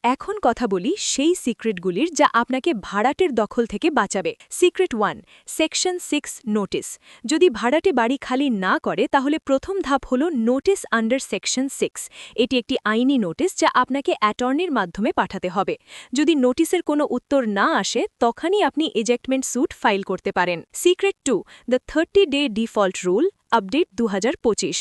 এখন কথা বলি সেই সিক্রেটগুলির যা আপনাকে ভাড়াটের দখল থেকে বাঁচাবে। Secret 1, section 6 notice. যদি ভাড়াটে বাড়ি খালি না করে তাহলে প্রথম ধাপ হল নোটিস আন্ডার সেকশন 6। এটি একটি আইনি নোটিস যা আপনাকে অ্যাটর্নির মাধ্যমে পাঠাতে হবে। যদি নোটিসের কোনো উত্তর না আসে তখনই আপনি এজেক্টমেন্ট স্যুট ফাইল করতে পারেন। সিক্রেট 2, দ্য 30-ডে ডিফল্ট রুল আপডেট 2025।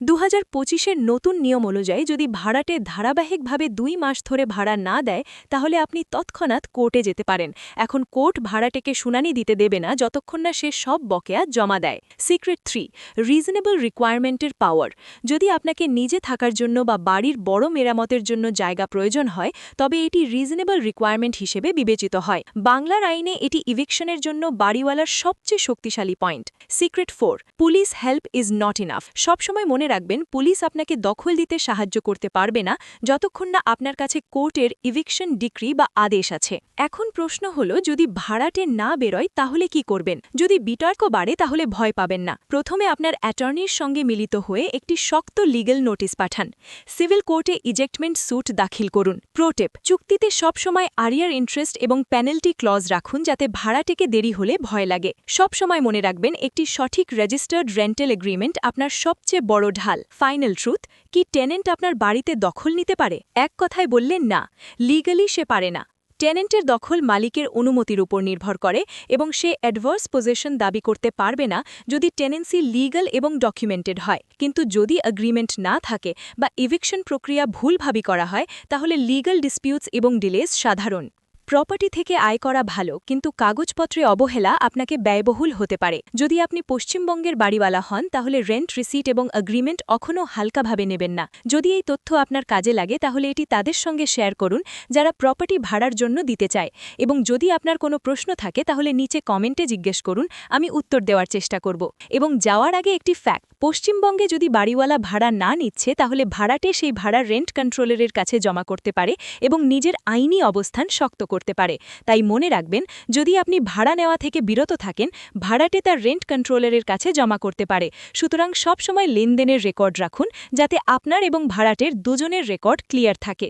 2025-এর নতুন নিয়ম অনুযায়ী যদি ভাড়াটে ধারাবাহিকভাবে 2 মাস ধরে ভাড়া না দেয় তাহলে আপনি তৎক্ষণাৎ কোর্টে যেতে পারেন। এখন কোর্ট ভাড়াটেকে শুনানি দিতে দেবে না যতক্ষণ না সে সব বকেয়া জমা দেয়। সিক্রেট 3, রিজনেবল রিকোয়ারমেন্টের পাওয়ার। যদি আপনাকে নিজে থাকার জন্য বা বাড়ির বড় মেরামতের জন্য জায়গা প্রয়োজন হয় তবে এটি রিজনেবল রিকোয়ারমেন্ট হিসেবে বিবেচিত হয়। বাংলার আইনে এটি ইভিকশনের জন্য বাড়িওয়ালার সবচেয়ে শক্তিশালী point. Secret 4, police help is not enough. সবসময় মনে রাখবেন পুলিশ আপনাকে দখল দিতে সাহায্য করতে পারবে না যতক্ষণ না আপনার কাছে কোর্টের ইভিকশন ডিক্রি বা আদেশ আছে। এখন প্রশ্ন হলো যদি ভাড়াটে না বেরোয় তাহলে কি করবেন? যদি বিতর্ক বাড়ে তাহলে ভয় পাবেন না। প্রথমে আপনার অ্যাটর্নির সঙ্গে মিলিত হয়ে একটি শক্ত লিগ্যাল নোটিশ পাঠান। সিভিল কোর্টে ইজেক্টমেন্ট স্যুট দাখিল করুন। প্রোটেপ, চুক্তিতে সবসময় আরিয়ার ইন্টারেস্ট এবং পেনাল্টি ক্লজ রাখুন যাতে ভাড়াটেকে দেরি হলে ভয় লাগে। সবসময় মনে রাখবেন একটি সঠিক রেজিস্টার্ড রেন্টাল এগ্রিমেন্ট আপনার সবচেয়ে বড় ঢাল। ফাইনাল ট্রুথ, কি টেনেন্ট আপনার বাড়িতে দখল নিতে পারে? এক কথায় বললেন না, লিগ্যালি সে পারে না। টেনেন্টের দখল মালিকের অনুমতির উপর নির্ভর করে এবং সে অ্যাডভার্স পজেশন দাবি করতে পারবে না যদি টেনেন্সি লিগ্যাল এবং ডকুমেন্টেড হয়। কিন্তু যদি এগ্রিমেন্ট না থাকে বা ইভিকশন প্রক্রিয়া ভুলভাবে করা হয় তাহলে লিগ্যাল ডিসপিউটস এবং ডিলেস সাধারণ। প্রপার্টি থেকে আয় করা ভালো কিন্তু কাগজপত্রে অবহেলা আপনাকে ব্যয়বহুল হতে পারে। যদি আপনি পশ্চিমবঙ্গের বাড়িওয়ালা হন তাহলে রেন্ট রিসিট এবং এগ্রিমেন্ট কখনও হালকাভাবে নেবেন না। যদি এই তথ্য আপনার কাজে লাগে তাহলে এটি তাদের সঙ্গে শেয়ার করুন যারা প্রপার্টি ভাড়ার জন্য দিতে চায়। এবং যদি আপনার কোনো প্রশ্ন থাকে তাহলে নিচে কমেন্টে জিজ্ঞেস করুন, আমি উত্তর দেওয়ার চেষ্টা করব। এবং যাওয়ার আগে একটি ফ্যাক্ট, পশ্চিমবঙ্গে যদি বাড়িওয়ালা ভাড়া না নিচ্ছে তাহলে ভাড়াটে সেই ভাড়া রেন্ট কন্ট্রোলারের কাছে জমা করতে পারে এবং নিজের আইনি অবস্থান শক্ত করতে পারে। তাই মনে রাখবেন যদি আপনি ভাড়া নেওয়া থেকে বিরত থাকেন ভাড়াটে তার রেন্ট কন্ট্রোলারের কাছে জমা করতে পারে। সুতরাং সবসময় লেনদেনের রেকর্ড রাখুন যাতে আপনার এবং ভাড়াটের দুজনের রেকর্ড ক্লিয়ার থাকে।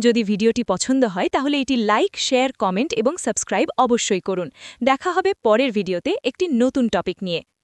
যদি ভিডিওটি পছন্দ হয় তাহলে এটি লাইক, শেয়ার, কমেন্ট এবং সাবস্ক্রাইব অবশ্যই করুন। দেখা হবে পরের ভিডিওতে একটি নতুন টপিক নিয়ে।